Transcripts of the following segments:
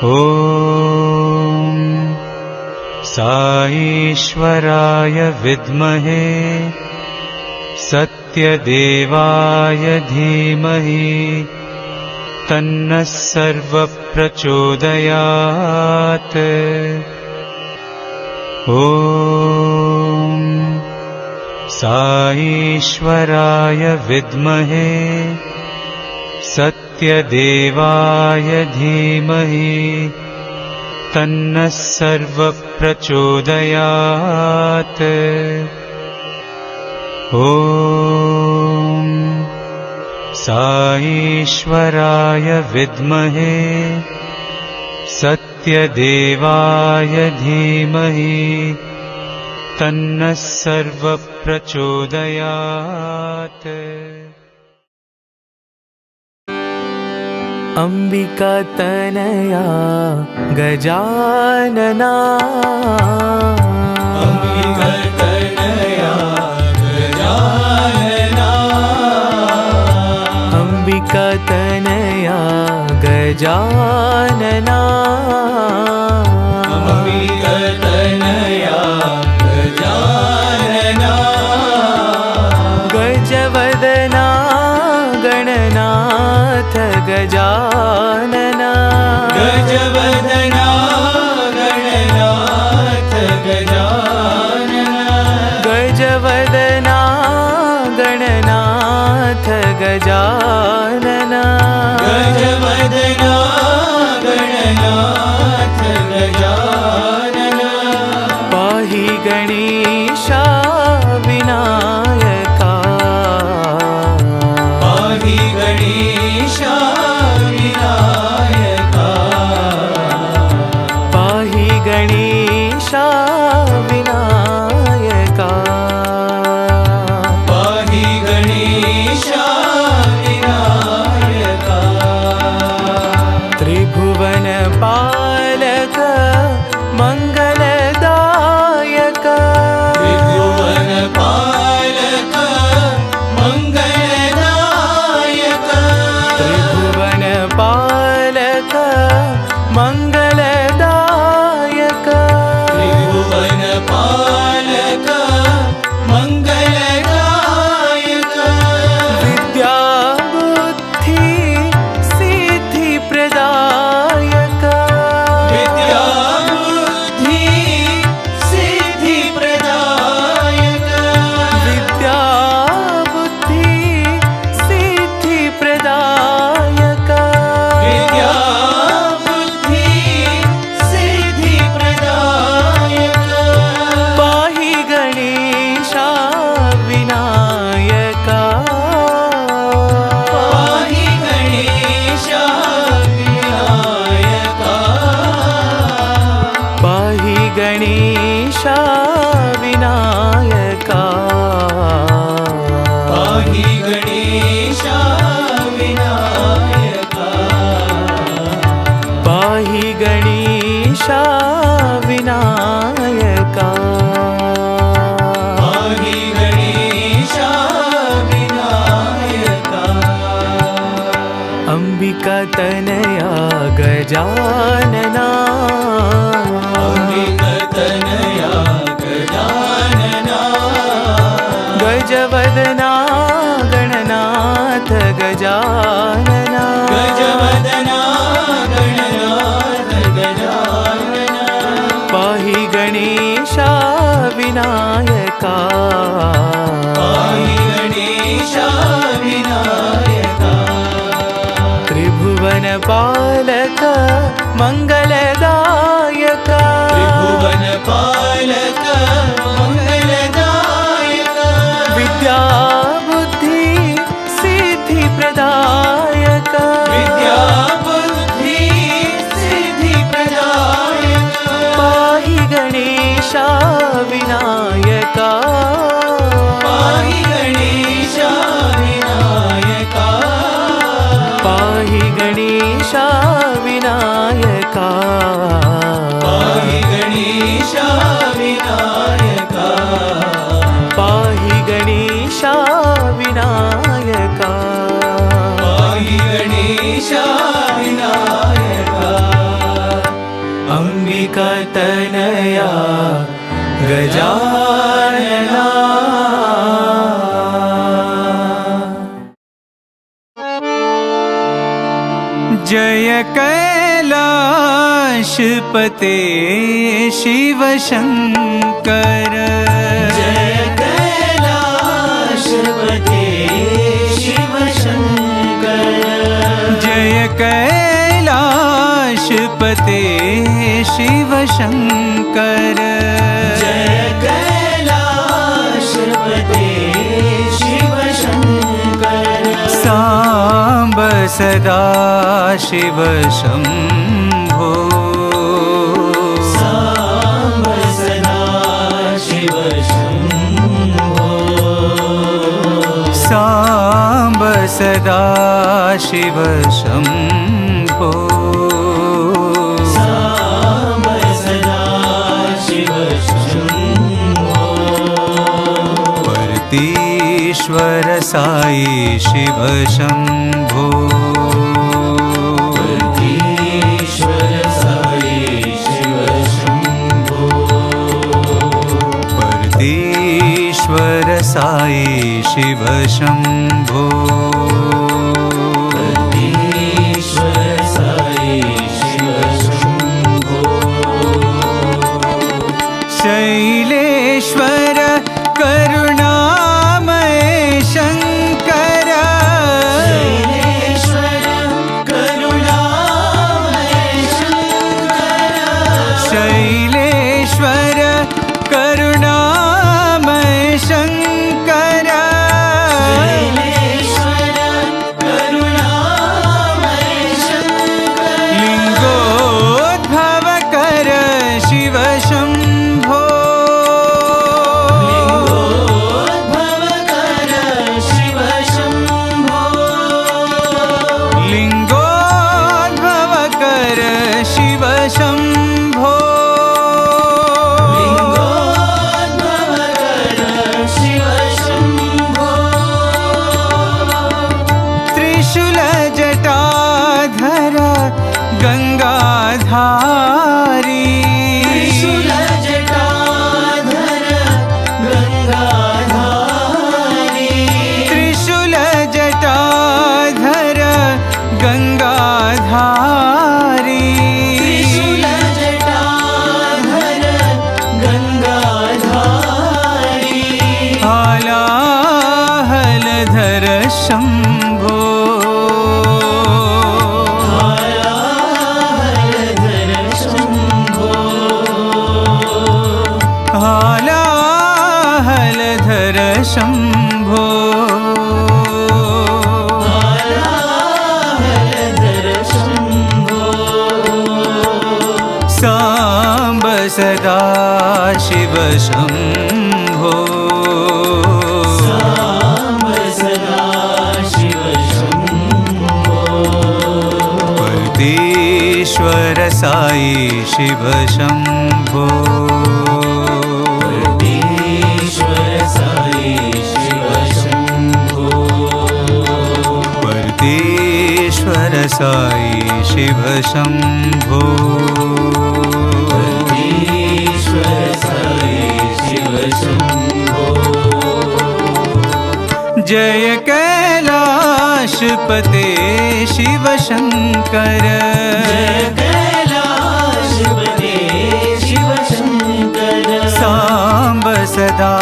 ॐ साईश्वराय विद्महे सत्यदेवाय धीमहि तन्नः सर्वप्रचोदयात्। ॐ साईश्वराय विद्महे सत्यदेवाय धीमहि तन्नः सर्वप्रचोदयात्। ॐ साईश्वराय विद्महे सत्यदेवाय धीमहि तन्नः सर्वप्रचोदयात्। अंबिका तनया गजानना, अंबिका तनया गजानना, अंबिका तनया गजानना, अंबिका तनया गजानना, गजवदना गणनाथ गजानना, गजवदना गणनाथ गजानना, गजवदना गणनाथ गजानना, गजवदना गणनाथ गजानना, पाहि गणेशा विनायका, पाहि गणेशा विनायका, पाहि गणेशा विनायका, पाहि गणेशा विनायका, त्रिभुवन पालक मंगलदायक, त्रिभुवन पालक मंगलदायक, त्रिभुवन पालक मंगलदायक, त्रिभुवन पालक मंगलदायक, विद्या बुद्धि सिद्धि प्रदायक, विद्या बुद्धि सिद्धि प्रदायक, विद्या बुद्धि सिद्धि प्रदायक, विद्या बुद्धि सिद्धि प्रदायक, पाहि गणेशा विनायका, पाहि गणेशा विनायका, पाहि गणेशा विनायका, पाहि गणेशा विनायका, पाहि गणेशा विनायका, पाहि गणेशा विनायका, अंबिका तनया गजानना, अंबिका तनया गजानना, गजवदना गणनाथ गजानना, गजवदना गणनाथ गजानना, पाहि गणेशा विनायका, पाहि गणेशा विनायका, त्रिभुवन पालक मंगलदायक, त्रिभुवन पालक मंगलदायक, विद्या बुद्धि सिद्धि प्रदायक, विद्या बुद्धि सिद्धि प्रदायक, पाहि गणेशा विनायका, पाहि गणेशा विनायका, पाहि गणेशा विनायका, तनया गजानना। जय कैलाशपते शिव शंकर। जय कैलाशपते शिव शंकर। जय कैलाशपते शिव शंकर। जय कैलाशपते शिव शंकर। सांब सदा शिव शंभो। सांब सदा शिव शंभो। सांब सदा शिव शंभो। सांब सदा शिव शंभो। परतीश्वर साई शिव शंभो। परतीश्वर साई शिव शंभो। परतीश्वर साई शिव शंभो। परतीश्वर साई शिव शंभो। शैलेश्वर करुणामय शंकर। शैलेश्वर करुणामय शंकर। शैलेश्वर करुणामय शंकर। शैलेश्वर करुणामय शंकर। लिंगोद्भव कर शिव शंभो। लिंगोद्भव कर शिव शंभो। लिंगोद्भव कर शिव शंभो। लिंगोद्भव कर शिव शंभो। त्रिशूल जटाधर गंगाधारी। त्रिशूल जटाधर गंगाधारी। त्रिशूल जटाधर गंगाधारी। त्रिशूल जटाधर गंगाधारी। हालाहलधर शंभो। हालाहलधर शंभो। हालाहलधर शंभो। हालाहलधर शंभो। सांब सदा शिव शंभो। सांब सदा शिव शंभो। परतीश्वर साई शिव शंभो। परतीश्वर साई शिव शंभो। परतीश्वर साई शिव शंभो। परतीश्वर साई शिव शंभो। जय कैलाशपते शिव शंकर। जय कैलाशपते शिव शंकर। सांब सदा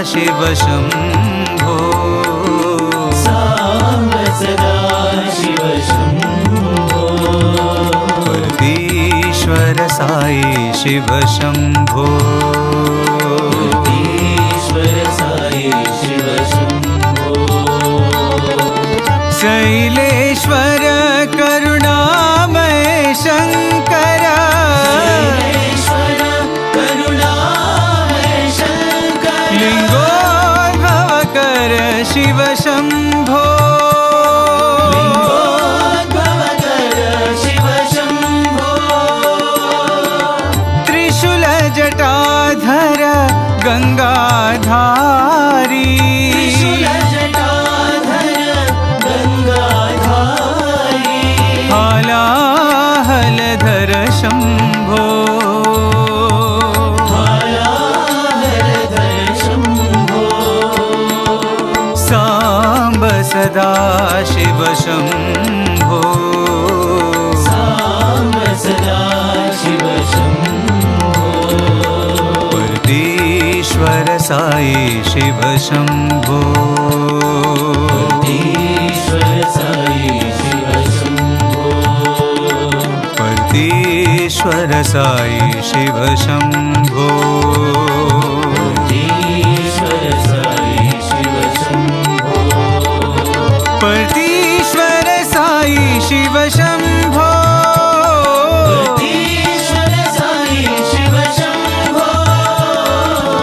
शिव शंभो। सांब सदा शिव शंभो। परतीश्वर साई शिव शंभो। परतीश्वर साई शिव शंभो। शैलेश्वर करुणामय शंकर। शैलेश्वर करुणामय शंकर। लिंगोद्भव कर शिव शंभो। लिंगोद्भव कर शिव शंभो। त्रिशूल जटाधर गंगाधारी। त्रिशूल जटाधर गंगाधारी। हालाहलधर शंभो। शिव शम्भो साम्ब सदा शिव शम्भो परतीश्वर साई शिव शम्भो ईश्वर साई शिव शम्भो परतीश्वर साई शिव शम्भो ईश्वर साई शिव शम्भो परतीश्वर साई शिव शम्भो ईश्वर साई शिव शम्भो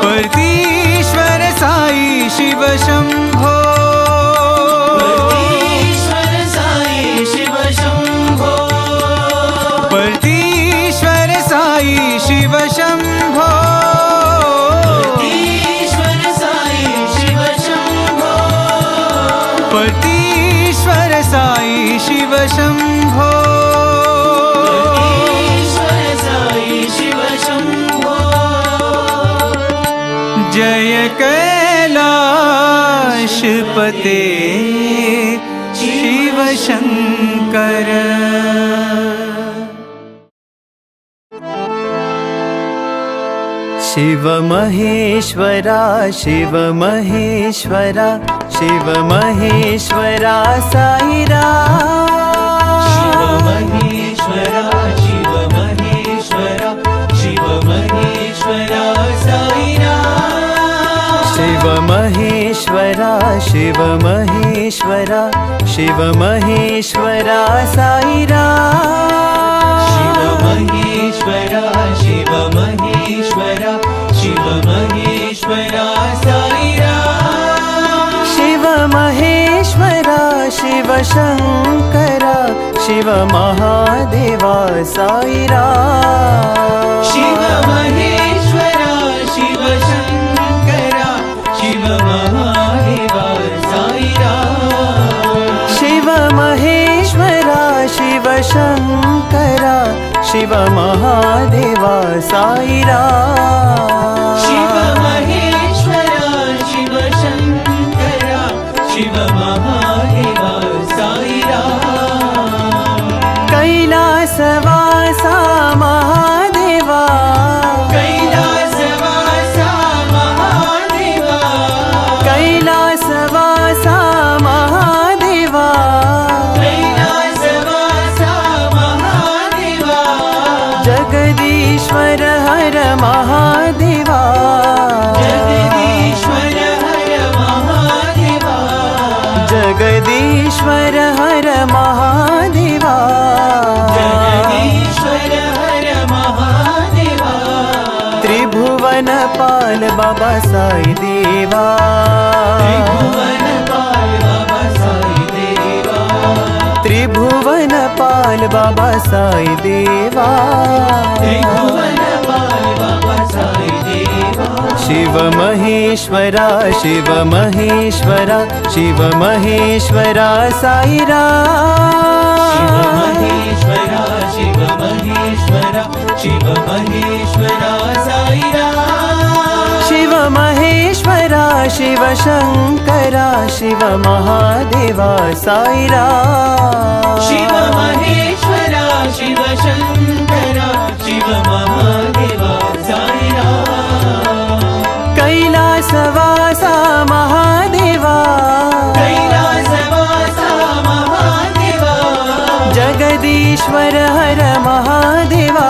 परतीश्वर साई शिव शम्भो ईश्वर साई शिव शम्भो परतीश्वर साई शिव शम्भो ईश्वर साई शिव शम्भो परतीश्वर साई शिव शम्भो ईश्वर साई शिव शम्भो जय कैलाशपते शिव शङ्कर शिव महेश्वरा शिव महेश्वरा शिव महेश्वरा साईरा शिव महेश्वरा शिव महेश्वरा शिव महेश्वरा साईरा शिव महेश्वरा शिव महेश्वरा शिव महेश्वरा साईरा शिव महेश्वरा शिव महेश्वरा शिव महेश्वरा साईरा शिव महेश्वरा शिव शङ्करा शिव महादेवा साईरा शिव महेश्वरा शिव शङ्करा शिव महादेवा साईरा शिव महेश्वरा शिव शङ्करा शिव महादेवा साईरा शिव महेश्वरा शिव शङ्करा शिव महादेवा साईरा कैलासवासा महादेवा कैलासवासा महादेवा कैलासवासा महादेवा कैलासवासा महादेवा जगदीश्वर हर महादेवा जगदीश्वर हर महादेवा जगदीश्वर हर महादेवा जगदीश्वर हर महादेवा त्रिभुवन पाल बाबा साई देवा त्रिभुवन पाल बाबा साई देवा त्रिभुवन पाल बाबा साई देवा त्रिभुवन पाल बाबा साई देवा शिव महेश्वरा शिव महेश्वरा शिव महेश्वरा साईरा शिव महेश्वरा शिव महेश्वरा शिव महेश्वरा साईरा शिव महेश्वरा शिव शङ्करा शिव महादेवा साईरा शिव महेश्वरा शिव शङ्करा शिव महादेवा साईरा कैलासवासा महादेवा कैलासवासा महादेवा जगदीश्वर हर महादेवा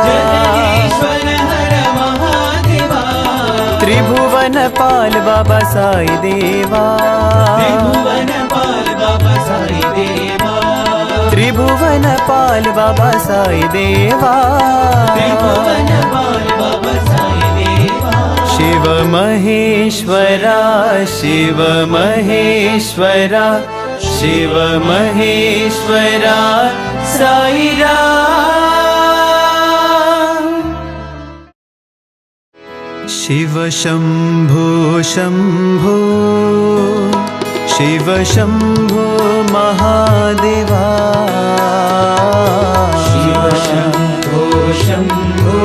जगदीश्वर हर महादेवा त्रिभुवन पाल बाबा साई देवा त्रिभुवन पाल बाबा साई देवा त्रिभुवन पाल बाबा साई देवा त्रिभुवन पाल बाबा साई देवा शिव महेश्वरा शिव महेश्वरा शिव महेश्वरा साईरा शिव शम्भो शम्भो शिव शम्भो महादेवा शिव शम्भो शम्भो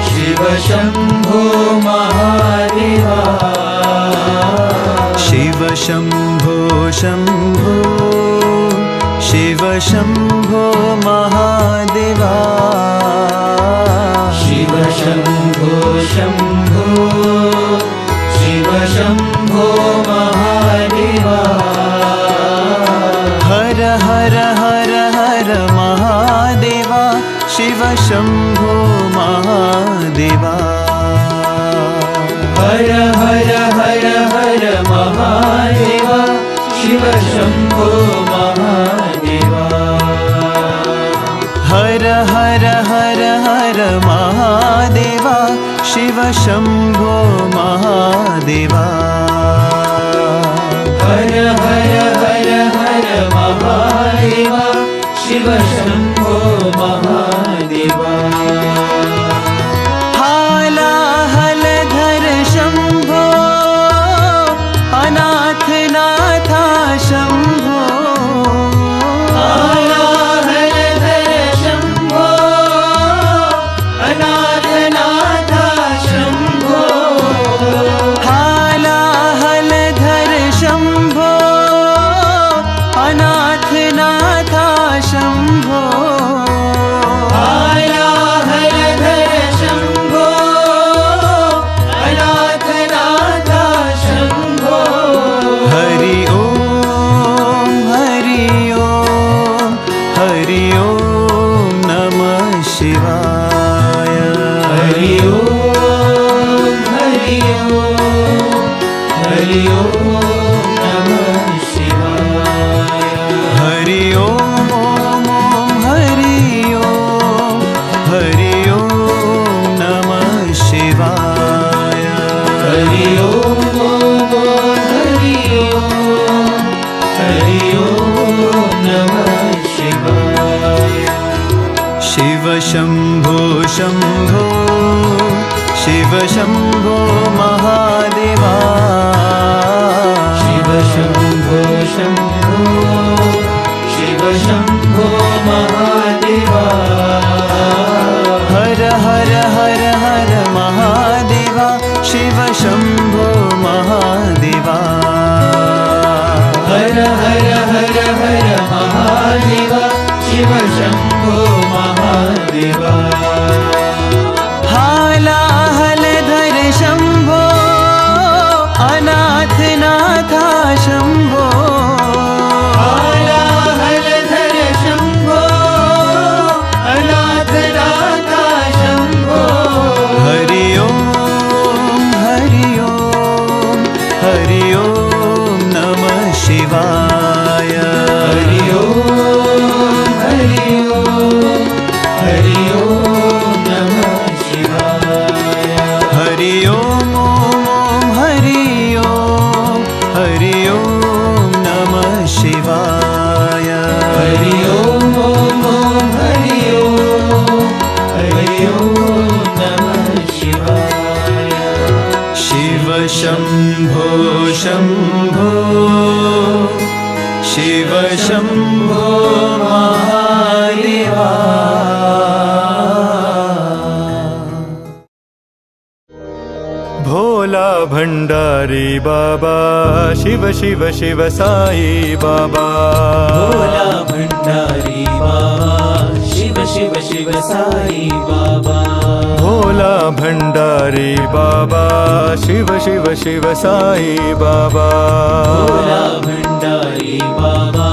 शिव शम्भो महादेवा शिव शम्भो शम्भो शम्भो महादेवा शिव शम्भो शम्भो शिव शम्भो महादेवा हर हर हर हर महादेवा शिव शम्भो महादेवा हर हर हर हर महादेवा शिव शम्भो महादेवा हर हर हर हर महादेवा शिव शम्भो महादेवा हर हर हर हर महादेवा शिव शम्भो महादेवा हालाहलधर शम्भो अनाथनाथा शम्भो हालाहलधर शम्भो अनाथनाथा शम्भो हालाहलधर शम्भो अनाथनाथा शम्भो हालाहलधर शम्भो अनाथनाथा शम्भो हरि ओम हरि ओम नमः शिवाय हरि ओम हरि ओम हरि ओम नमः शिवाय हरि ओम हरि ओम नमः शिवाय हरि ओम हरि ओम हरि ओम नमः शिवाय शिव शम्भो शम्भो शिव शम्भो महादेवा शिव शम्भो शम्भो शिव शम्भो महादेवा हर हर हर हर महादेवा शिव शम्भो महादेवा हर हर हर हर महादेवा शिव शम्भो महादेवा हालाहलधर शम्भो अनाथनाथा शम्भो हालाहलधर शम्भो अनाथनाथा शम्भो हरि ओम हरि ओम नमः शिवाय हरि ओम हरि ओम हरि ओम नमः शिवाय हरि ओम हरि ओम नमः शिवाय हरि ओम हरि ओम हरि ओम नमः शिवाय शिव शम्भो शम्भो शिव शम्भो महादेवा भोला भंडारी बाबा शिव शिव शिव साई बाबा भोला भंडारी बाबा शिव शिव शिव साई बाबा भोला भंडारी बाबा शिव शिव शिव साई बाबा भोला भंडारी बाबा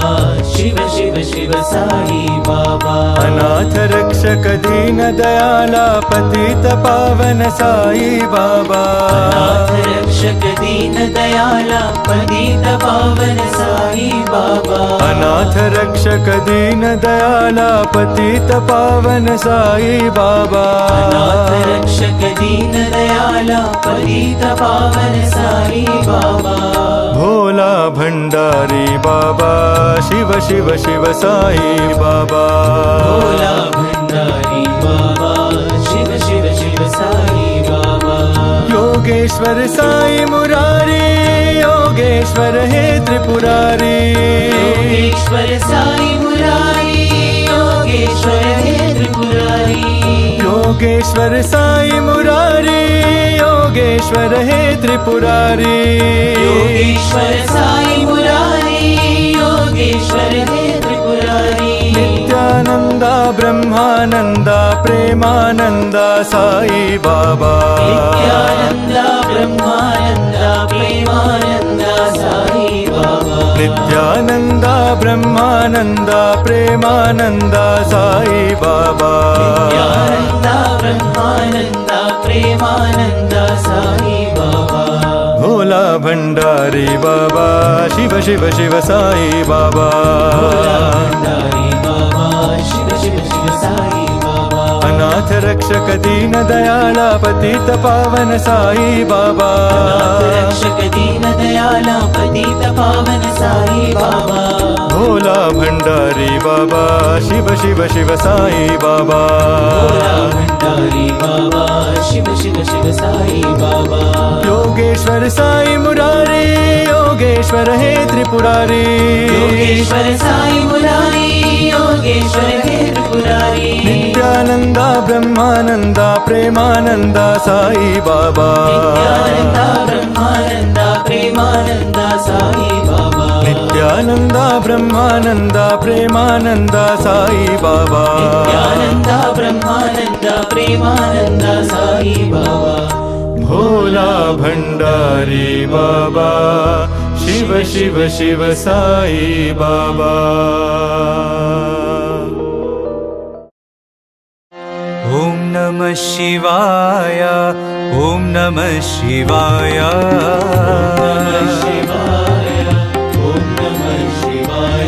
शिव शिव शिव साई बाबा अनाथ रक्षक दीन दयाला पतित पावन साई बाबा अनाथ रक्षक दीन दयाला पतित पावन साई बाबा अनाथ रक्षक दीन दयाला पतित पावन साई बाबा अनाथ रक्षक दीन दयाला पतित पावन साई बाबा भोला भंडारी बाबा शिव शिव शिव साई बाबा भोला भंडारी बाबा शिव शिव शिव साई बाबा योगेश्वर साई मुरारी योगेश्वर हे त्रिपुरारी योगेश्वर साई मुरारी योगेश्वर हे त्रिपुरारी योगेश्वर साई मुरारी योगेश्वर हे त्रिपुरारी योगेश्वर साई मुरारी योगेश्वर हे त्रिपुरारी ब्रह्मानन्द प्रेमानन्द साई बाबा नित्यानन्द ब्रह्मानन्द प्रेमानन्द साई बाबा नित्यानन्द ब्रह्मानन्द प्रेमानन्द साई बाबा नित्यानन्द ब्रह्मानन्द प्रेमानन्द साई बाबा भोला भंडारी बाबा शिव शिव शिव साई बाबा भंडारी बाबा शिव शिव शिव साई बाबा अनाथ रक्षक दीन दयाल पतित पावन साई बाबा रक्षक दीन दयाल पतित पावन साई बाबा भोला भंडारी बाबा शिव शिव शिव साई बाबा भोला भंडारी बाबा शिव शिव शिव साई बाबा योगेश्वर साई मुरारी योगेश्वर हे त्रिपुरारी योगेश्वर साई मुरारी योगेश्वर हे त्रिपुरारी नित्यानंद ब्रह्मानंद प्रेमानंद साई बाबा नित्यानंद ब्रह्मानंद प्रेमानंद साई बाबा नित्यानंद ब्रह्मानंद प्रेमानंद साई बाबा नित्यानंद ब्रह्मानंद प्रेमानंद साई बाबा भोला भंडारी बाबा शिव शिव शिव साई बाबा ॐ नमः शिवाय ॐ नमः शिवाय ॐ नमः शिवाय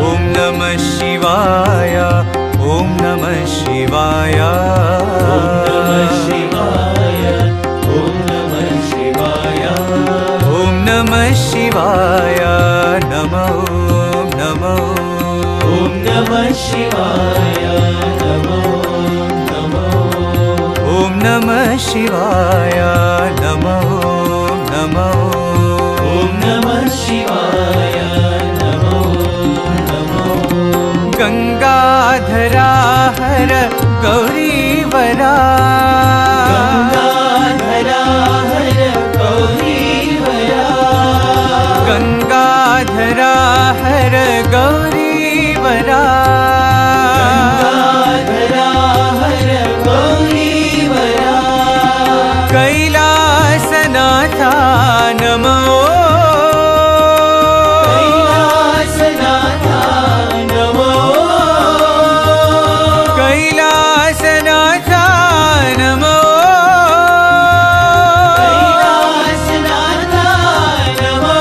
ॐ नमः शिवाय ॐ नमः शिवाय ॐ नमः शिवाय ॐ नमः शिवाय नमो नमो ॐ नमः शिवाय नमो नमो ॐ नमः शिवाय नमो नमो ॐ नमः शिवाय नमो नमो गंगाधरा हर गौरीवरा गंगाधरा हर गौरीवरा गंगाधरा हर गौरीवरा गंगाधरा हर गौरीवरा कैलासनाथा नमो कैलासनाथा नमो कैलासनाथा नमो कैलासनाथा नमो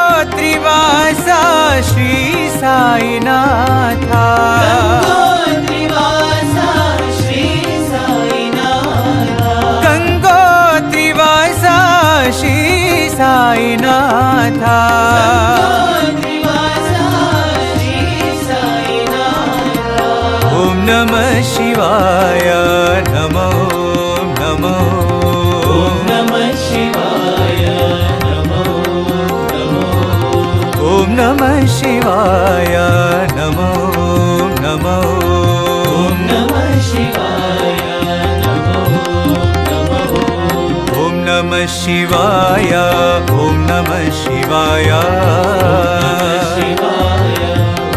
गंगोत्रिवासा श्री साईनाथा गंगोत्रिवासा श्री साईनाथा गंगोत्रिवासा श्री साईनाथा गंगोत्रिवासा श्री साईनाथा ॐ नमः शिवाय नमो नमो ॐ नमः शिवाय नमो नमो ॐ नमः शिवाय नमो नमो ॐ नमः शिवाय नमो नमो ॐ नमः शिवाय ॐ नमः शिवाय शिवाय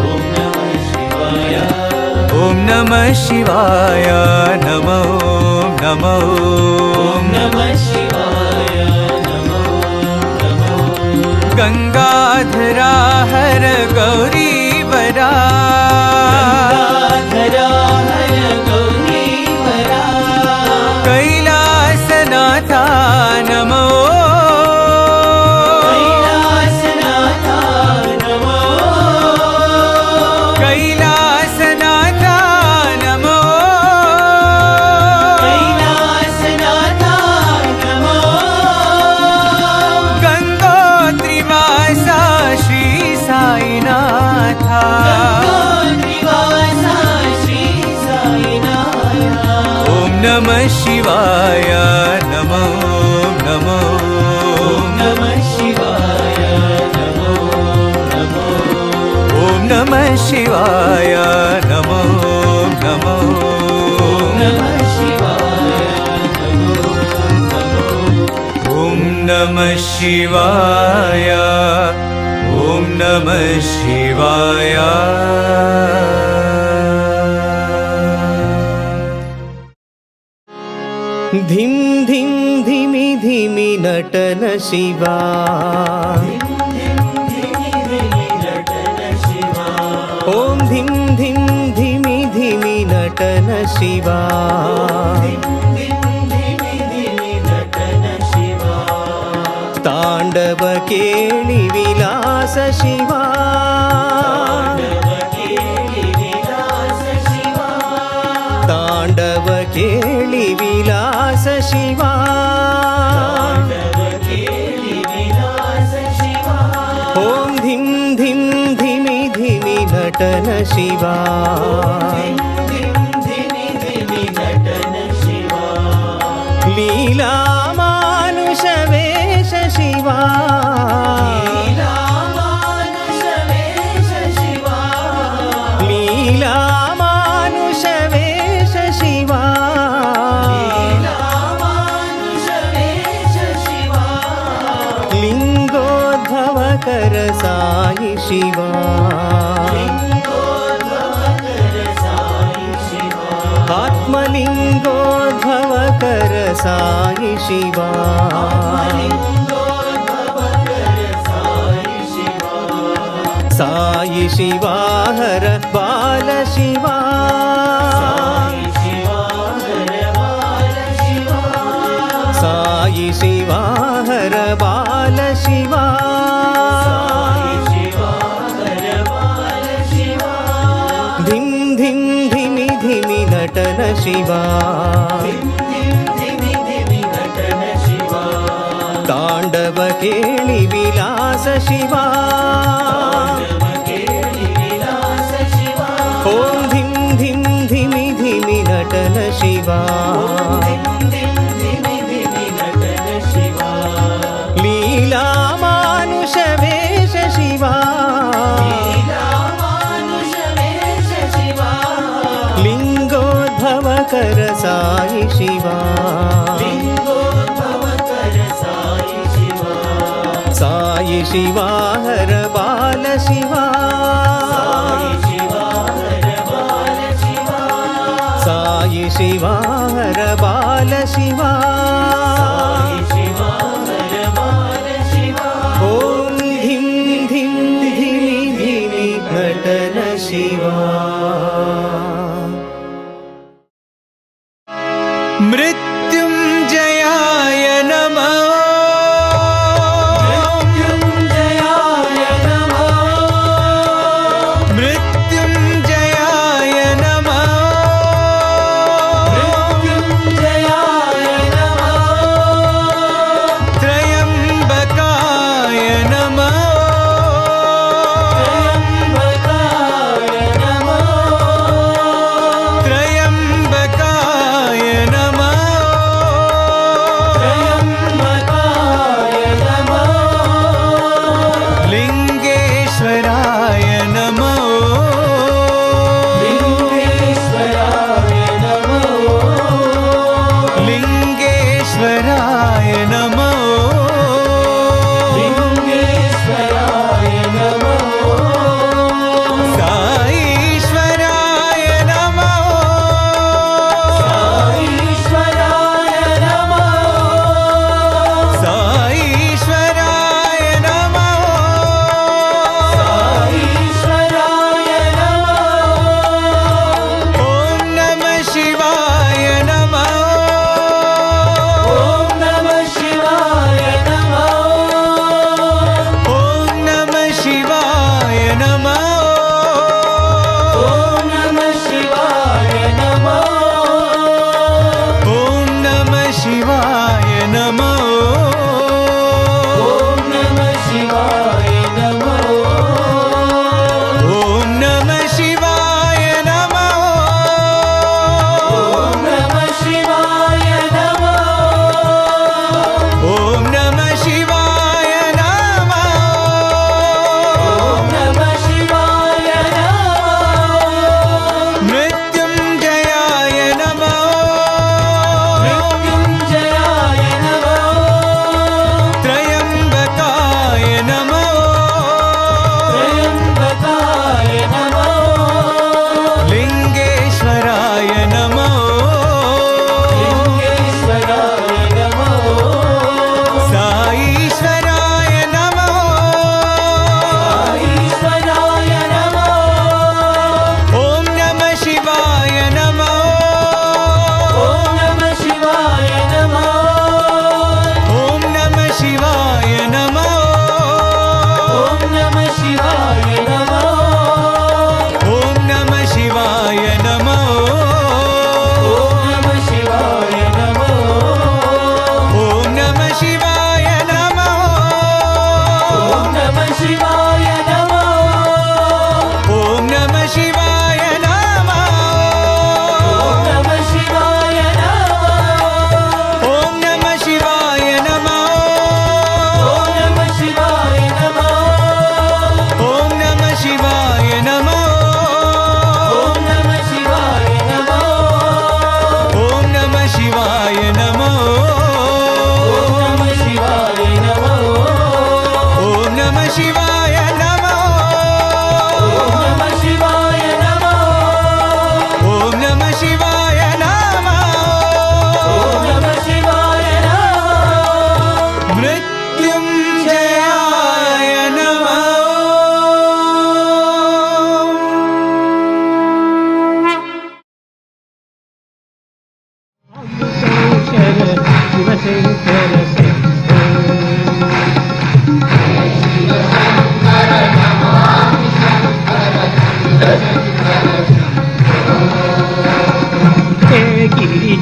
ॐ नमः शिवाय ॐ नमः शिवाय नमो नमो ॐ नमः शिवाय नमो नमो गंगाधरा हर गौरीवरा गंगाधरा हर गौरीवरा कैलासनाथा नमो कैलासनाथा नमो कैलासनाथा नमो कैलासनाथा नमो गंगोत्रिवासा श्री साईनाथा गंगोत्रिवासा श्री साईनाथा ॐ नमः शिवाय नमो नमो ॐ नमः शिवाय नमो नमो ॐ नमः शिवाय नमो नमो ॐ नमः शिवाय नमो नमो ॐ नमः शिवाय ॐ नमः शिवाय। धिम धिम धिमि धिमि नटन शिवा। ओम धिम धिम धिमि धिमि नटन शिवा। तांडव केळि विलास शिवा। तांडव केळि विलास शिवा। ओम धिम धिम धिमि धिमि नटन शिवा। लीला मानुष वेश शिवा। लीला मानुष वेश शिवा। लिंगोद्भव कर साई शिवा। आत्मलिंगोद्भव कर साई शिवा। साई शिवा हर बाल शिवा। साई शिवा हर बाल शिवा। धिम धिम धिमि धिमि नटन शिवा। तांडव केळि विलास शिवा। ओम धिम धिम धिमि धिमि नटन शिवा। लीला मानुष वेश शिवा। लिंगोद्भव कर साई शिवा। साई शिवा हर बाल शिवा। साई शिवा हर बाल शिवा। ओम धिम धिम धिमि धिमि नटन शिवा। मृत्युंजयाय नमः। मृत्युंजयाय नमः। त्रयंबकाय नमः।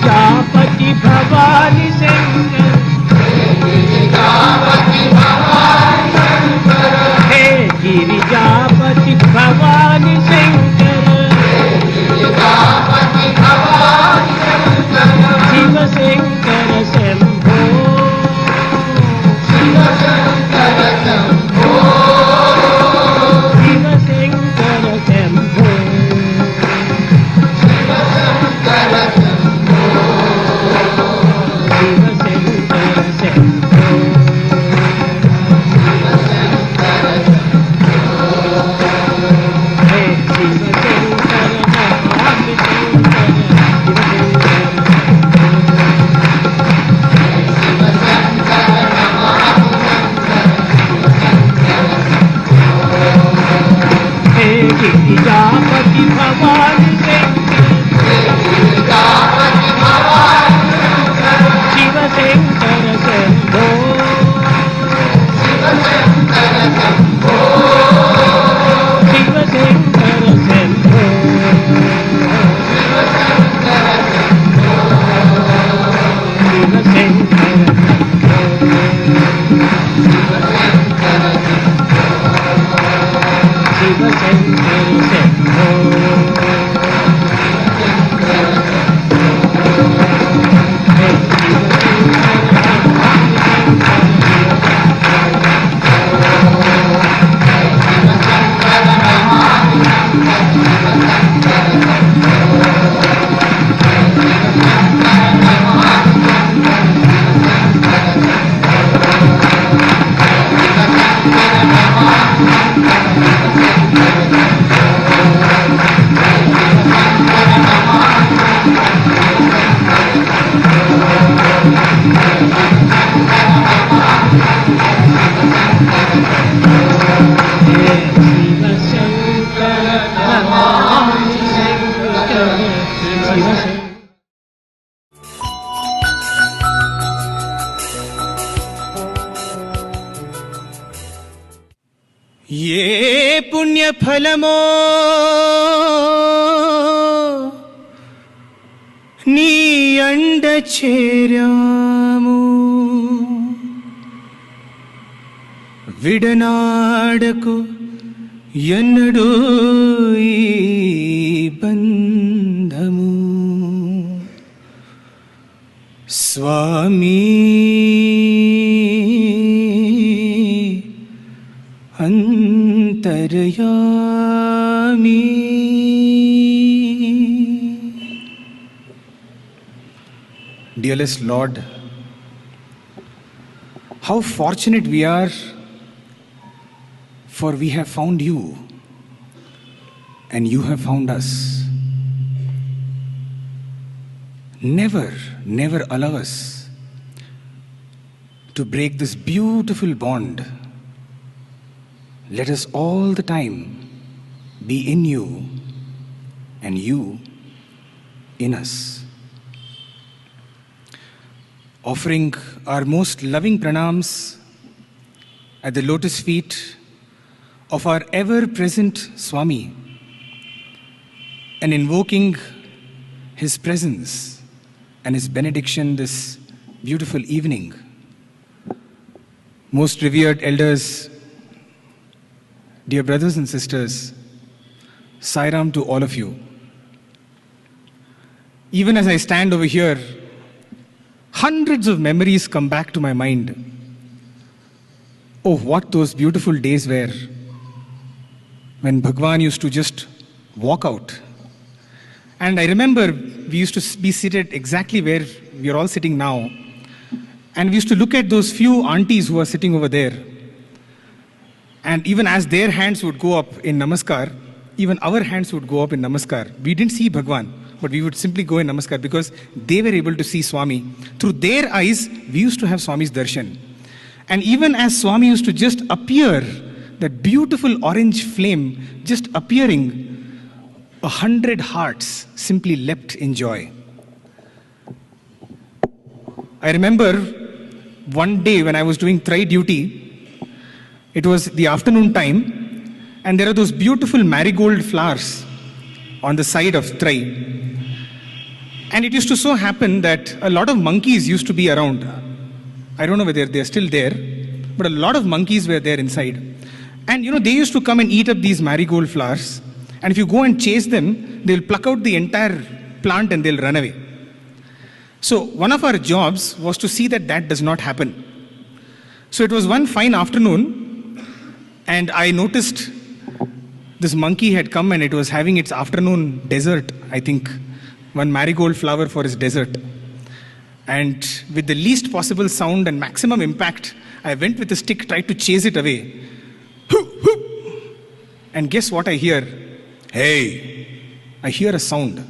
गिरिजापति भवानी शंकर हे गिरिजापति भवानी शंकर शिव शंकर शंभो शिव शंकर शंभो शिव शंकर शंभो शिव शंकर शंभो शिव शंकर शंभो हे शिव शंकर नमामि शंकर हे गिरिजापति भवानी शंकर शिव शंकर शंभो शिव शंकर शंभो शिव शंकर शंभो शिव शंकर शिव शंकर शंभो ఏ పుణ్యఫలమో నీ అండ చేరాము విడనాడకు ఎన్నడూ ఈ బంధము స్వామి అంతర్యామి. Dearest Lord, how fortunate we are, for we have found you and you have found us. Never, never allow us to break this beautiful bond. Let us all the time be in you and you in us. Offering our most loving pranams at the lotus feet of our ever-present Swami and invoking His presence and His benediction this beautiful evening. Most revered elders, dear brothers and sisters, Sai Ram to all of you. Even as I stand over here, hundreds of memories come back to my mind. Oh, what those beautiful days were when Bhagwan used to just walk out. And I remember we used to be seated exactly where we are all sitting now. And we used to look at those few aunties who are sitting over there. And even as their hands would go up in Namaskar, even our hands would go up in Namaskar. We didn't see Bhagwan, but we would simply go in Namaskar because they were able to see Swami. Through their eyes, we used to have Swami's darshan. And even as Swami used to just appear, that beautiful orange flame just appearing, 100 hearts simply leapt in joy. I remember one day when I was doing Trai duty, it was the afternoon time, and there are those beautiful marigold flowers on the side of Trai. And it used to so happen that a lot of monkeys used to be around. I don't know whether they're still there, but a lot of monkeys were there inside. And they used to come and eat up these marigold flowers. And if you go and chase them, they'll pluck out the entire plant and they'll run away. So one of our jobs was to see that that does not happen. So it was one fine afternoon, and I noticed this monkey had come and it was having its afternoon dessert, I think, one marigold flower for its dessert. And with the least possible sound and maximum impact, I went with a stick, tried to chase it away. And guess what I hear? Hey! I hear a sound.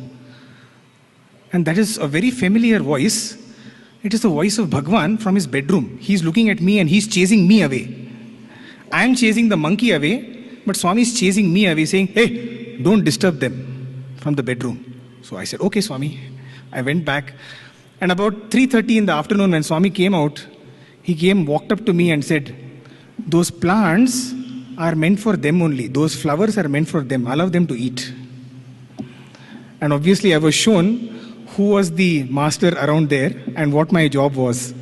And that is a very familiar voice. It is the voice of Bhagwan from his bedroom. He's looking at me and he's chasing me away. I am chasing the monkey away, but Swami is chasing me away, saying, hey, don't disturb them, from the bedroom. So I said, okay, Swami. I went back. And about 3:30 in the afternoon, when Swami came out, he walked up to me and said, those plants are meant for them only. Those flowers are meant for them. Allow them to eat. And obviously I was shown who was the master around there and what my job was.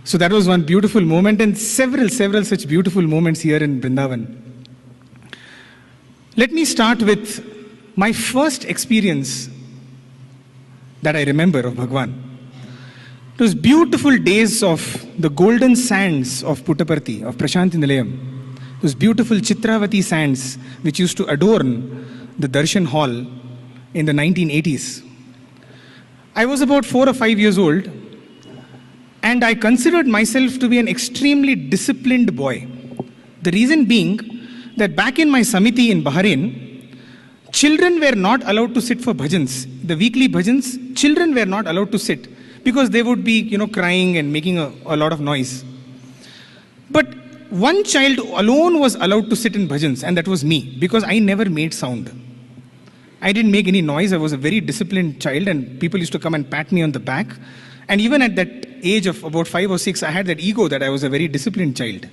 So that was one beautiful moment, and several such beautiful moments here in Vrindavan. Let me start with my first experience that I remember of Bhagwan. It was beautiful days of the golden sands of Puttaparthi, of Prashanti Nilayam. Those beautiful Chitravati sands which used to adorn the Darshan Hall in the 1980s. I was about 4 or 5 years old, and I considered myself to be an extremely disciplined boy. The reason being that back in my Samiti in Bahrain, children were not allowed to sit for bhajans. The weekly bhajans, children were not allowed to sit because they would be, crying and making a lot of noise. But one child alone was allowed to sit in bhajans, and that was me, because I never made sound. I didn't make any noise. I was a very disciplined child, and people used to come and pat me on the back. And even at that age of about 5 or 6, I had that ego that I was a very disciplined child.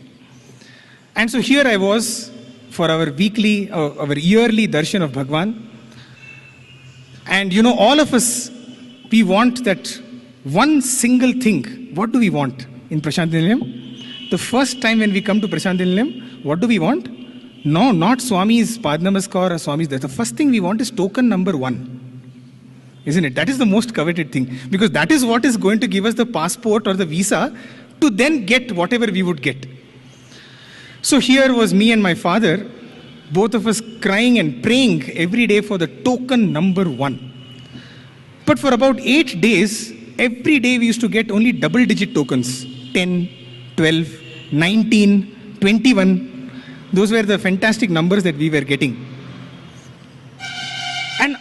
And so here I was for our yearly darshan of Bhagwan. And all of us, we want that one single thing. What do we want in Prashanti Nilayam? The first time when we come to Prashanti Nilayam, what do we want? No, not Swami's Padnamaskar or Swami's. The first thing we want is token number 1. Isn't it? That is the most coveted thing. Because that is what is going to give us the passport or the visa to then get whatever we would get. So here was me and my father, both of us crying and praying every day for the token number 1. But for about 8 days, every day we used to get only double-digit tokens. 10, 12, 19, 21. Those were the fantastic numbers that we were getting. And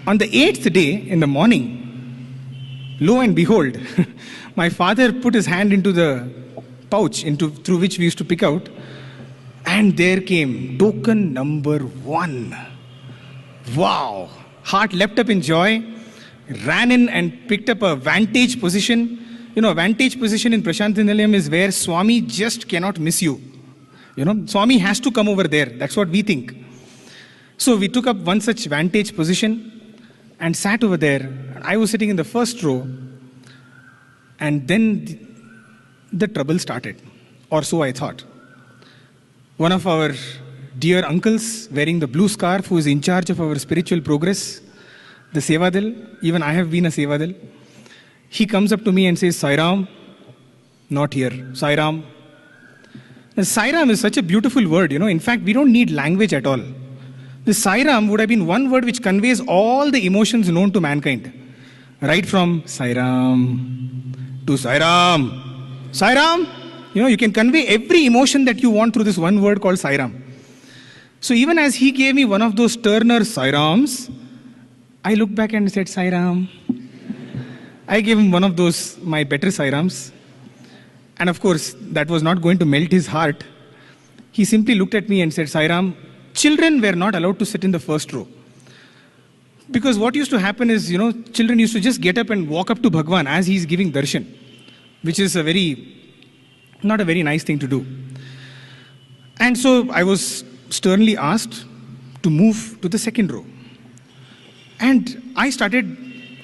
on the 8th day in the morning, lo and behold, my father put his hand into the pouch through which we used to pick out, and there came token number 1. Wow! Heart leapt up in joy, ran in and picked up a vantage position. A vantage position in Prashanti Nilayam is where Swami just cannot miss you. Swami has to come over there. That's what we think. So we took up one such vantage position and sat over there. I was sitting in the first row, and then the trouble started, or so I thought. One of our dear uncles wearing the blue scarf, who is in charge of our spiritual progress, the Sevadil, even I have been a Sevadil, he comes up to me and says, Sairam, not here, Sairam. Sairam is such a beautiful word, In fact, we don't need language at all. The Sairam would have been one word which conveys all the emotions known to mankind. Right from Sairam to Sairam. Sairam, you can convey every emotion that you want through this one word called Sairam. So even as he gave me one of those Turner Sairams, I looked back and said, Sairam. I gave him one of those, my better Sairams. And of course, that was not going to melt his heart. He simply looked at me and said, Sairam, children were not allowed to sit in the first row. Because what used to happen is, children used to just get up and walk up to Bhagwan as he's giving darshan, which is not a very nice thing to do. And so I was sternly asked to move to the second row. And I started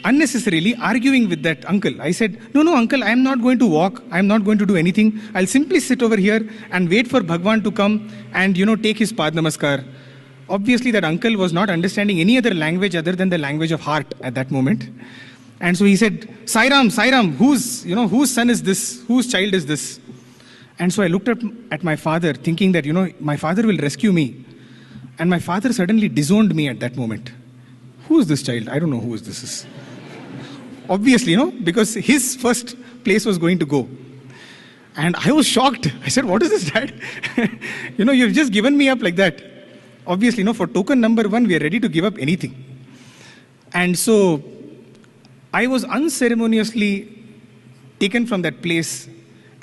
unnecessarily arguing with that uncle. I said, no, uncle, I am not going to walk. I am not going to do anything. I'll simply sit over here and wait for Bhagwan to come and, take his Pad Namaskar. Obviously, that uncle was not understanding any other language other than the language of heart at that moment. And so he said, Sairam, whose son is this? Whose child is this? And so I looked up at my father thinking that, my father will rescue me. And my father suddenly disowned me at that moment. Who is this child? I don't know who this is. Obviously, because his first place was going to go. And I was shocked. I said, what is this, Dad? You've just given me up like that. Obviously, for token number 1, we are ready to give up anything. And so I was unceremoniously taken from that place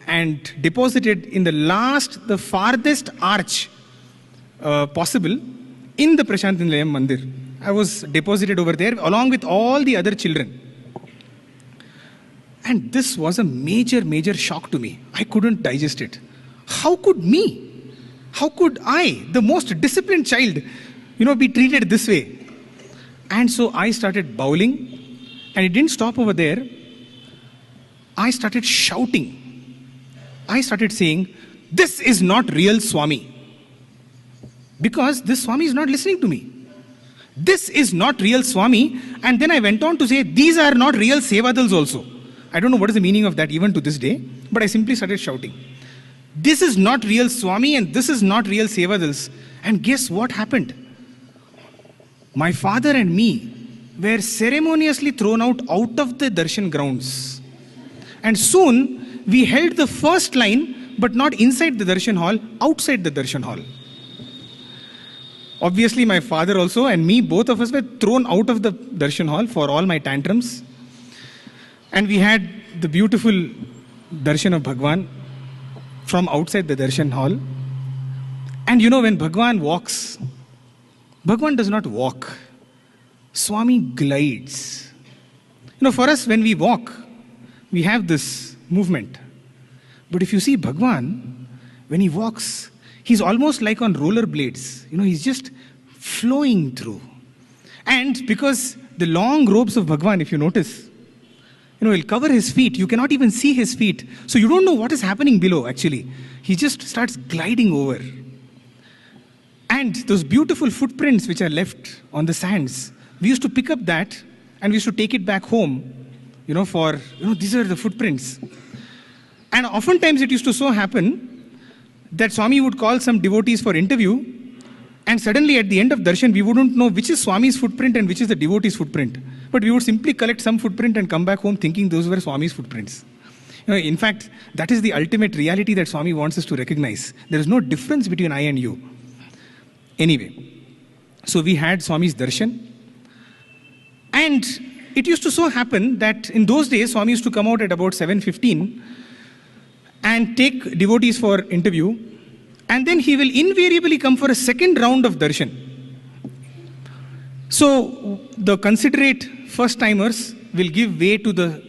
and deposited in the farthest arch possible in the Prashant Nilayam Mandir. I was deposited over there along with all the other children. And this was a major shock to me. I couldn't digest it. How could I, the most disciplined child, be treated this way? And so I started bowling, and it didn't stop over there. I started shouting. I started saying, this is not real Swami. Because this Swami is not listening to me. This is not real Swami. And then I went on to say, these are not real Sevadals also. I don't know what is the meaning of that even to this day, but I simply started shouting. This is not real Swami and this is not real Sevadals. And guess what happened? My father and me were ceremoniously thrown out of the darshan grounds. And soon we held the first line, but not inside the darshan hall, outside the darshan hall. Obviously, my father also and me, both of us were thrown out of the darshan hall for all my tantrums. And we had the beautiful darshan of Bhagwan from outside the darshan hall. And when Bhagwan walks, Bhagwan does not walk. Swami glides. For us, when we walk, we have this movement. But if you see Bhagwan, when he walks, he's almost like on rollerblades. He's just flowing through. And because the long robes of Bhagwan, if you notice, he'll cover his feet. You cannot even see his feet. So you don't know what is happening below, actually. He just starts gliding over. And those beautiful footprints which are left on the sands, we used to pick up that and we used to take it back home, these are the footprints. And oftentimes it used to so happen that Swami would call some devotees for interview, and suddenly at the end of darshan, we wouldn't know which is Swami's footprint and which is the devotee's footprint. But we would simply collect some footprint and come back home thinking those were Swami's footprints. In fact, that is the ultimate reality that Swami wants us to recognize. There is no difference between I and you. Anyway, so we had Swami's darshan. And it used to so happen that in those days, Swami used to come out at about 7:15 and take devotees for interview. And then he will invariably come for a second round of darshan. So the considerate first-timers will give way to the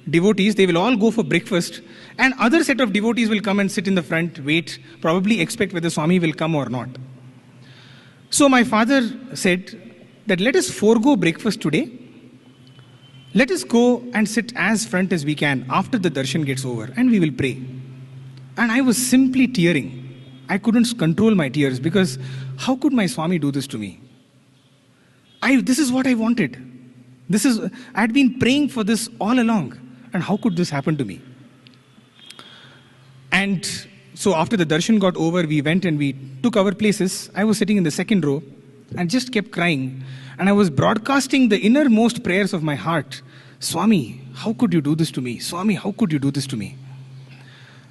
devotees. They will all go for breakfast. And other set of devotees will come and sit in the front, wait, probably expect whether Swami will come or not. So my father said that let us forego breakfast today. Let us go and sit as front as we can after the darshan gets over, and we will pray. And I was simply tearing. I couldn't control my tears because how could my Swami do this to me? This is what I wanted. I had been praying for this all along. And how could this happen to me? And so after the darshan got over, we went and we took our places. I was sitting in the second row and just kept crying. And I was broadcasting the innermost prayers of my heart. Swami, how could you do this to me? Swami, how could you do this to me?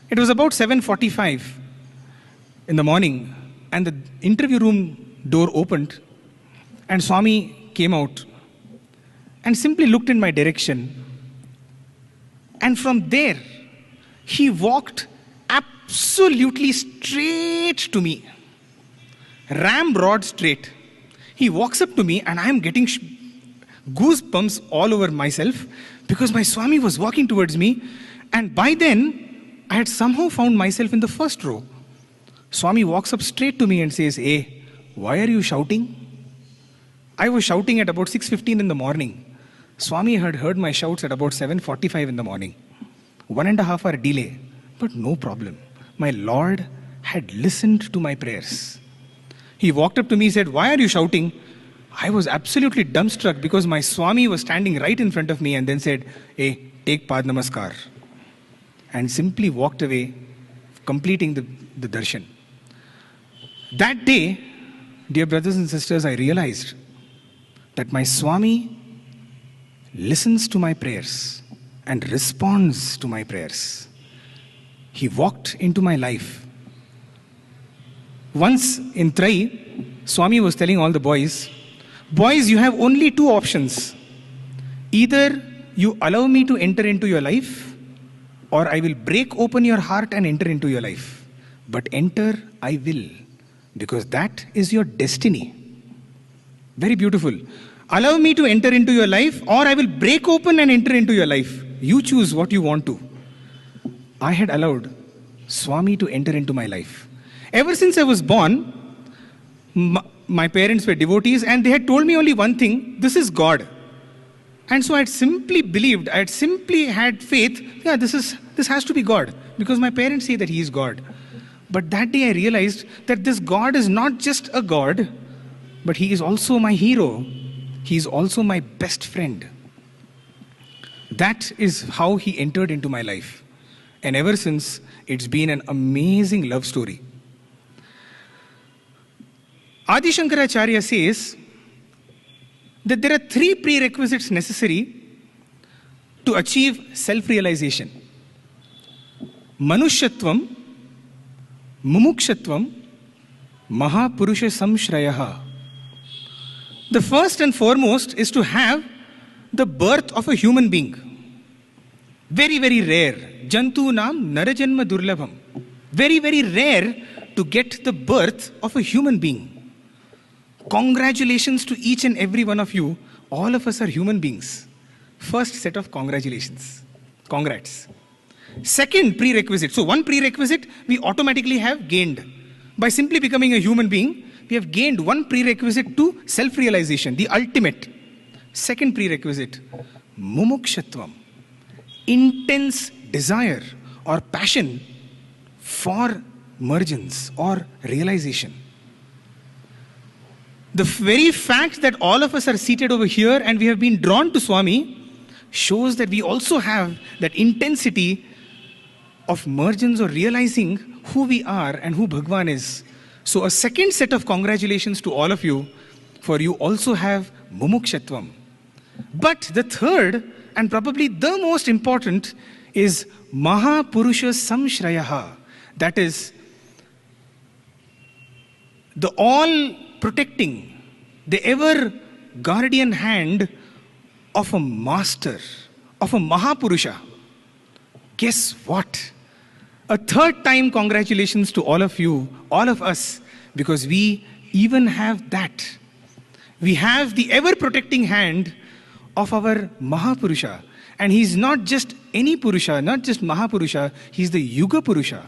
It was about 7:45 in the morning, and the interview room door opened, and Swami came out and simply looked in my direction. And from there, he walked absolutely straight to me. Ramrod straight. He walks up to me, and I am getting goosebumps all over myself because my Swami was walking towards me, and by then, I had somehow found myself in the first row. Swami walks up straight to me and says, why are you shouting? I was shouting at about 6:15 in the morning. Swami had heard my shouts at about 7:45 in the morning. 1.5 hour delay, but no problem. My Lord had listened to my prayers. He walked up to me and said, "Why are you shouting?" I was absolutely dumbstruck because my Swami was standing right in front of me and then said, "Hey, take Pad Namaskar." And simply walked away, completing the darshan. That day, dear brothers and sisters, I realized that my Swami listens to my prayers and responds to my prayers. He walked into my life. Once in Trai, Swami was telling all the boys, "Boys, you have only two options. Either you allow me to enter into your life, or I will break open your heart and enter into your life. But enter I will, because that is your destiny." Very beautiful. Allow me to enter into your life, or I will break open and enter into your life. You choose what you want to. I had allowed Swami to enter into my life. Ever since I was born, my parents were devotees and they had told me only one thing: this is God. And so I had simply believed, I had simply had faith, yeah, this has to be God, because my parents say that He is God. But that day I realized that this God is not just a God, but He is also my hero. He is also my best friend. That is how He entered into my life. And ever since, it's been an amazing love story. Adi Shankaracharya says that there are three prerequisites necessary to achieve self-realization: Manushyatvam, Mumukshatvam, Mahapurusha Samshrayaha. The first and foremost is to have the birth of a human being. Very, very rare. Jantu nam narajanma durlabham. Very, very rare to get the birth of a human being. Congratulations to each and every one of you. All of us are human beings. First set of congratulations. Congrats. Second prerequisite. So one prerequisite we automatically have gained. By simply becoming a human being, we have gained one prerequisite to self-realization, the ultimate. Second prerequisite, mumukshatvam. Intense desire or passion for emergence or realization. The very fact that all of us are seated over here and we have been drawn to Swami shows that we also have that intensity of emergence or realizing who we are and who Bhagwan is. So a second set of congratulations to all of you, for you also have mumukshatvam. But the third and probably the most important is Mahapurusha Samshrayaha. That is the all-protecting, the ever-guardian hand of a master, of a Mahapurusha. Guess what? A third time congratulations to all of you, all of us, because we even have that. We have the ever-protecting hand of our Mahapurusha. And he's not just any Purusha, not just Mahapurusha, he's the Yuga Purusha,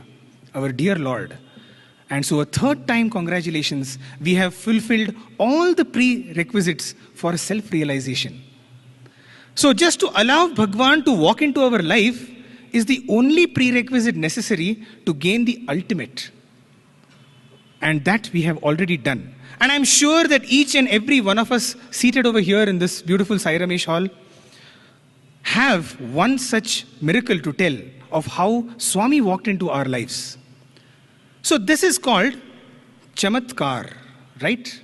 our dear Lord. And so a third time congratulations, we have fulfilled all the prerequisites for self-realization. So just to allow Bhagwan to walk into our life is the only prerequisite necessary to gain the ultimate. And that we have already done. And I'm sure that each and every one of us seated over here in this beautiful Sai Ramesh hall have one such miracle to tell of how Swami walked into our lives. So this is called Chamatkar, right?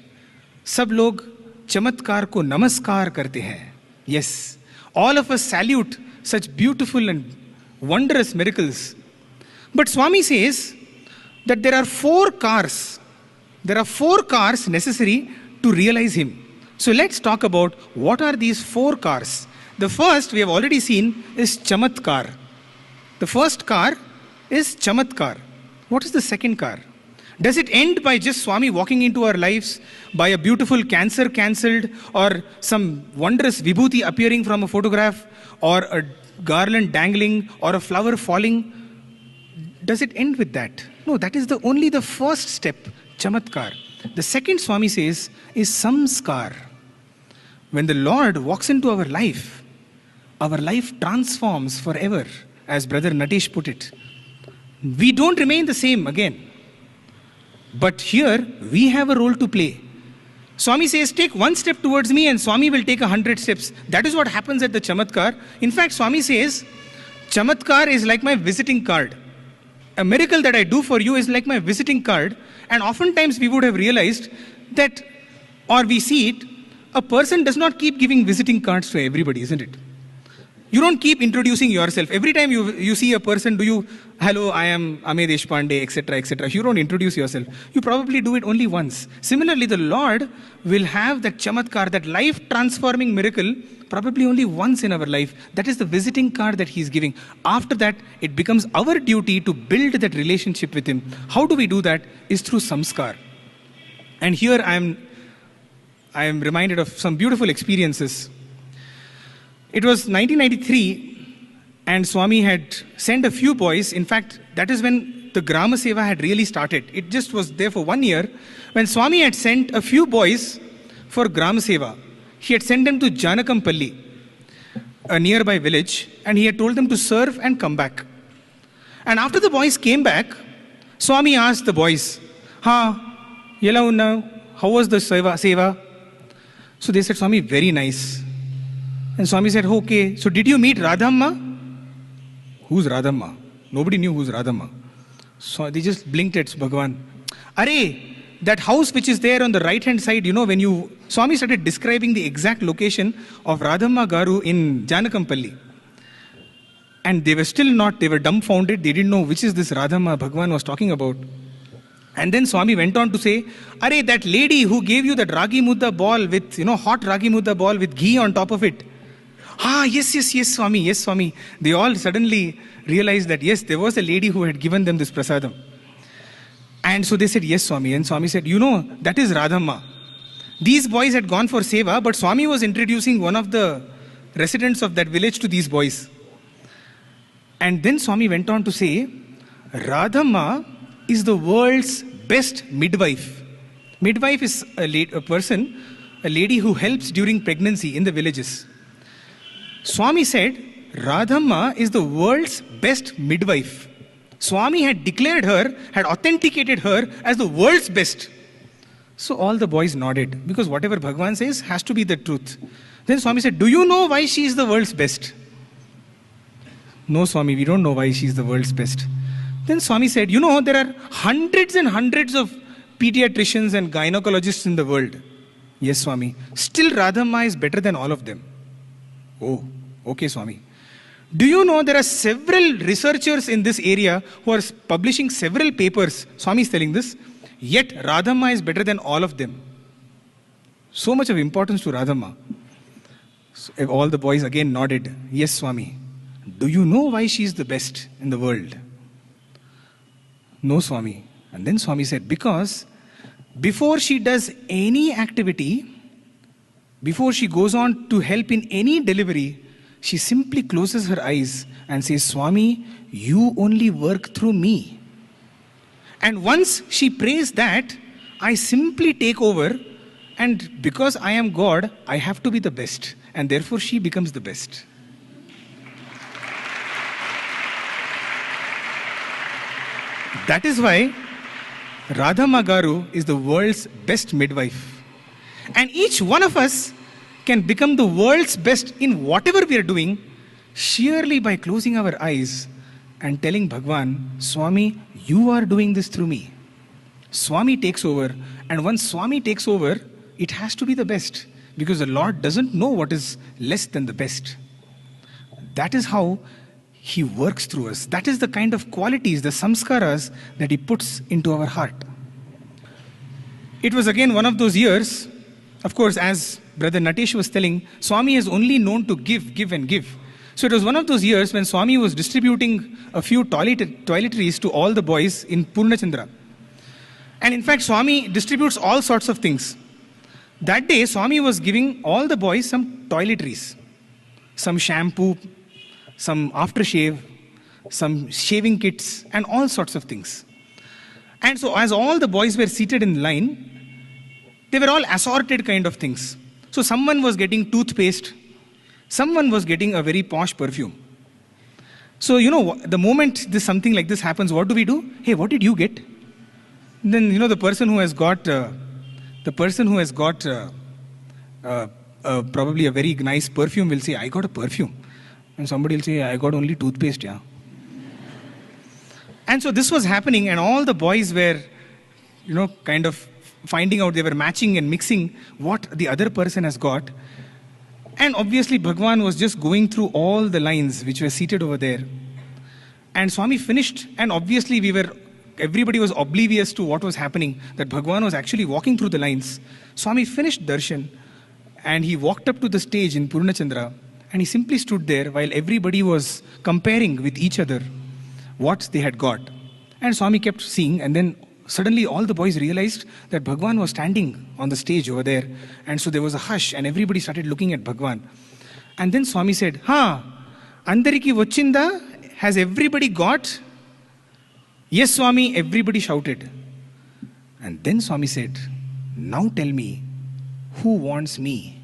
Sab log Chamatkar ko namaskar karte hain. Yes, all of us salute such beautiful and wondrous miracles. But Swami says that there are four cars necessary to realize Him. So let's talk about what are these four cars. The first we have already seen is Chamatkar. The first car is Chamatkar. What is the second car? Does it end by just Swami walking into our lives, by a beautiful cancer cancelled, or some wondrous vibhuti appearing from a photograph, or a garland dangling, or a flower falling? Does it end with that? No, that is only the first step, Chamatkar. The second, Swami says, is Samskar. when the Lord walks into our life transforms forever, as Brother Natesh put it. We don't remain the same again. But here, we have a role to play. Swami says, take one step towards me and Swami will take 100 steps. That is what happens at the Chamatkar. In fact, Swami says, Chamatkar is like my visiting card. A miracle that I do for you is like my visiting card. And oftentimes we would have realized that, or we see it, a person does not keep giving visiting cards to everybody, isn't it? You don't keep introducing yourself. Every time you see a person, do you, hello, I am Ame Deshpande, etc., etc. You don't introduce yourself. You probably do it only once. Similarly, the Lord will have that chamatkar, that life-transforming miracle, probably only once in our life. That is the visiting card that He's giving. After that, it becomes our duty to build that relationship with Him. How do we do that? Is through samskar. And here I am reminded of some beautiful experiences. It was 1993 and Swami had sent a few boys. In fact, that is when the Grama Seva had really started. It just was there for 1 year. When Swami had sent a few boys for Grama Seva, he had sent them to Janakampalli, a nearby village, and he had told them to serve and come back. And after the boys came back, Swami asked the boys, yela unna, how was the seva? So they said, Swami, very nice. And Swami said, okay, so did you meet Radhamma? Who's Radhamma? Nobody knew who's Radhamma. So they just blinked at Bhagavan. Are, that house which is there on the right hand side, when Swami started describing the exact location of Radhamma Garu in Janakampalli. And they were dumbfounded. They didn't know which is this Radhamma Bhagavan was talking about. And then Swami went on to say, Are, that lady who gave you that ragi mudda ball with, hot ragi mudda ball with ghee on top of it. Yes, Swami. They all suddenly realized that, yes, there was a lady who had given them this prasadam. And so they said, yes, Swami. And Swami said, that is Radhamma. These boys had gone for seva, but Swami was introducing one of the residents of that village to these boys. And then Swami went on to say, Radhamma is the world's best midwife. Midwife is a lady who helps during pregnancy in the villages. Swami said, Radhamma is the world's best midwife. Swami had declared her, had authenticated her as the world's best. So all the boys nodded, because whatever Bhagavan says has to be the truth. Then Swami said, do you know why she is the world's best? No, Swami, we don't know why she is the world's best. Then Swami said, there are hundreds and hundreds of pediatricians and gynecologists in the world. Yes, Swami. Still Radhamma is better than all of them. Oh, okay, Swami. Do you know there are several researchers in this area who are publishing several papers? Swami is telling this. Yet Radhamma is better than all of them. So much of importance to Radhamma. So all the boys again nodded. Yes, Swami. Do you know why she is the best in the world? No, Swami. And then Swami said, because before she does any activity, before she goes on to help in any delivery, she simply closes her eyes and says, Swami, you only work through me. And once she prays that, I simply take over, and because I am God, I have to be the best. And therefore she becomes the best. That is why Radhamma Garu is the world's best midwife. And each one of us can become the world's best in whatever we are doing, sheerly by closing our eyes and telling Bhagwan, Swami, you are doing this through me. Swami takes over, and once Swami takes over, it has to be the best, because the Lord doesn't know what is less than the best. That is how He works through us. That is the kind of qualities, the samskaras that He puts into our heart. It was again one of those years, of course, as Brother Natesh was telling, Swami is only known to give and give. So it was one of those years when Swami was distributing a few toiletries to all the boys in Purnachandra. And in fact, Swami distributes all sorts of things. That day, Swami was giving all the boys some toiletries, some shampoo, some aftershave, some shaving kits, and all sorts of things. And so as all the boys were seated in line, they were all assorted kind of things. So someone was getting toothpaste, someone was getting a very posh perfume. So, the moment something like this happens, what do? Hey, what did you get? Then, the person who has got, probably a very nice perfume will say, I got a perfume. And somebody will say, I got only toothpaste, yeah. And so this was happening, and all the boys were, kind of finding out, they were matching and mixing what the other person has got. And obviously, Bhagwan was just going through all the lines which were seated over there. And Swami finished, and obviously everybody was oblivious to what was happening, that Bhagwan was actually walking through the lines. Swami finished darshan, and he walked up to the stage in Purnachandra, and he simply stood there while everybody was comparing with each other what they had got. And Swami kept seeing, and then suddenly all the boys realized that Bhagwan was standing on the stage over there. And so there was a hush, and everybody started looking at Bhagwan. And then Swami said, Andariki vachinda, has everybody got? Yes, Swami, everybody shouted. And then Swami said, now tell me, who wants me?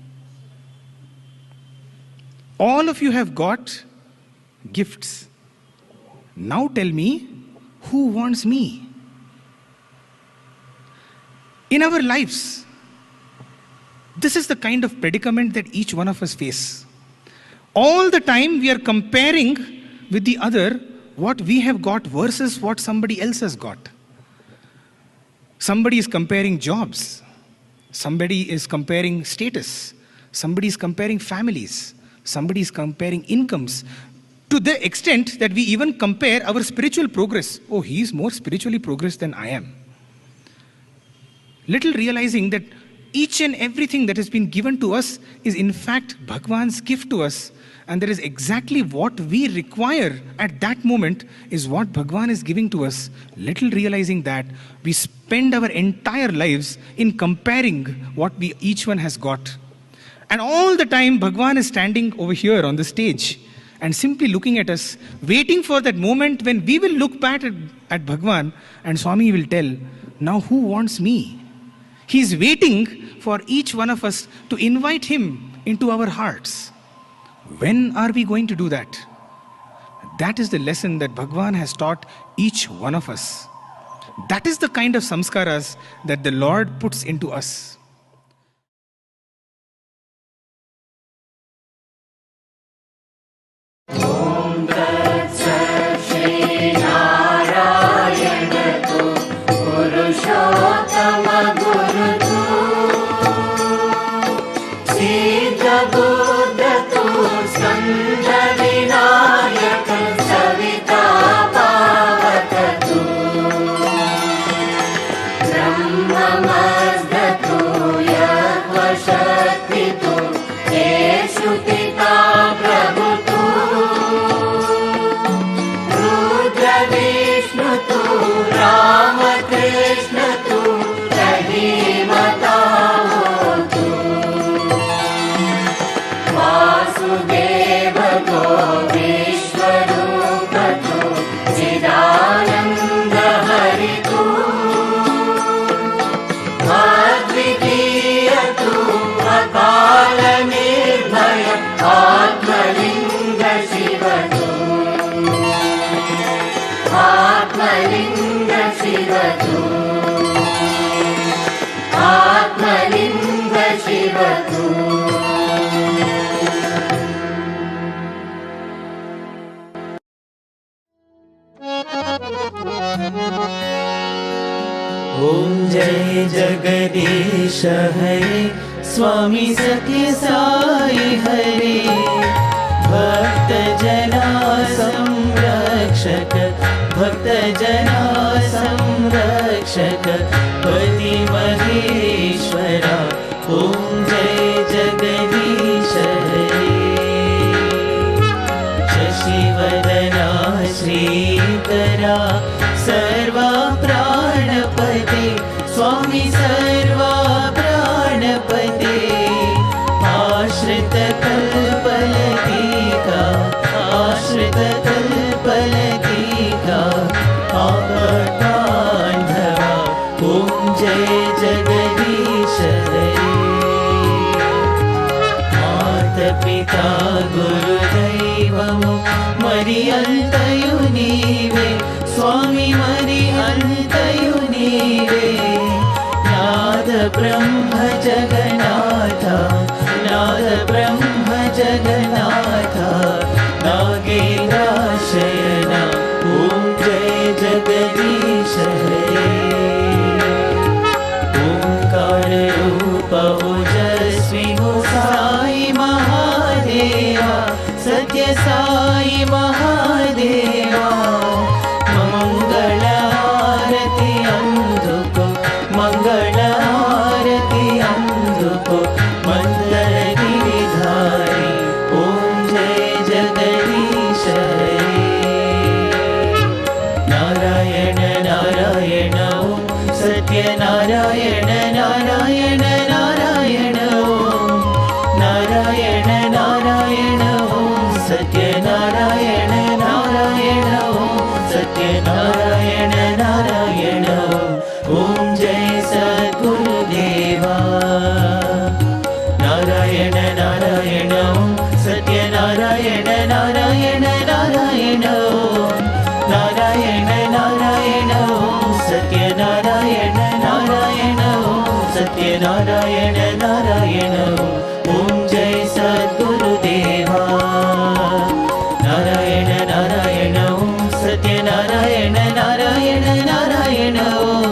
All of you have got gifts. Now tell me, who wants me? In our lives, this is the kind of predicament that each one of us face. All the time we are comparing with the other what we have got versus what somebody else has got. Somebody is comparing jobs. Somebody is comparing status. Somebody is comparing families. Somebody is comparing incomes. To the extent that we even compare our spiritual progress. Oh, he is more spiritually progressed than I am. Little realizing that each and everything that has been given to us is in fact Bhagwan's gift to us. And that is exactly what we require at that moment is what Bhagwan is giving to us. Little realizing that we spend our entire lives in comparing what each one has got. And all the time Bhagwan is standing over here on the stage and simply looking at us, waiting for that moment when we will look back at Bhagwan and Swami will tell, now who wants me? He is waiting for each one of us to invite him into our hearts. When are we going to do that? That is the lesson that Bhagwan has taught each one of us. That is the kind of samskaras that the Lord puts into us. Om Jai Jagadish Hare Swami Satya Sai Hare Bhakta Jana Samrakshak Bhakta Jana Samrakshak Pati Maheshwara Om Jai Jagadish Hare Shashivadana Shrikara Sarva Pranapate Swami Sarva Pranapate Ashrita Kalpalatika Ashrita Kalpalatika Apakandhava Om Jai Jagadish Hare మాతపితా గురుదైవము మరి అంతయు నీవే స్వామి మరి అంతయు నీవే నాద బ్రహ్మ జగన్నాథ నాద బ్రహ్మ జగన్నాథ नागेन्द्राशयन ॐ जय जगदीश हरे ओंकार रूप ओजस्वी हो साई महादेवा सत्य साई महादेवा मंगल आरती अंधुको मंगल आरती अंधुको मंदर गिरिधारी ओम जय जगदीश हरे नारायण नारायण ओम सत्य नारायण नारायण नारायण ओम नारायण नारायण ओम सत्य नारायण नारायण ओम सत्य नारायण नारायण ओम जय सद्गुरुदेवा नारायण नारायण ओम सत्य नारायण नारायण नारायण ओम नारायण नारायण ओम सत्य नारायण नारायण ओम सत्य नारायण नारायण ओम जय सद्गुरुदेवा नारायण नारायण ओम सत्य नारायण नारायण नारायण ओम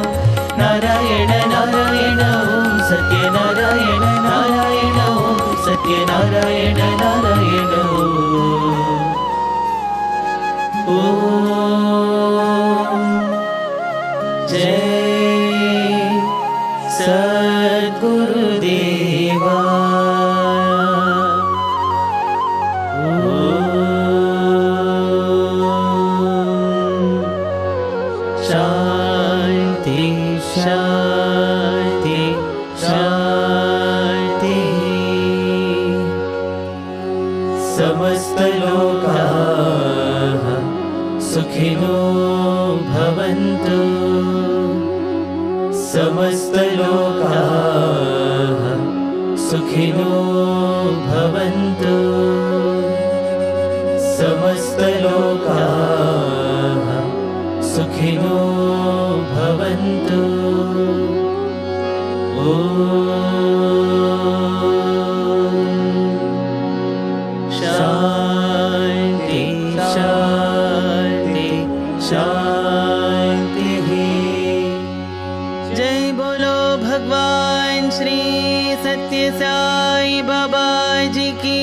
नारायण नारायण ओम सत्य नारायण नारायण ओम सत्य नारायण नारायण ओम जय सद्गुरुदेवा शांति शांति शांति समस्त लोकाः सुखिनो भवन्तु समस्त लोकाः सुखिनो भवन्तु समस्त लोकाः सुखिनो भवन्तु शांति शांति शांति जय बोलो भगवान श्री सत्य साई बाबा जी की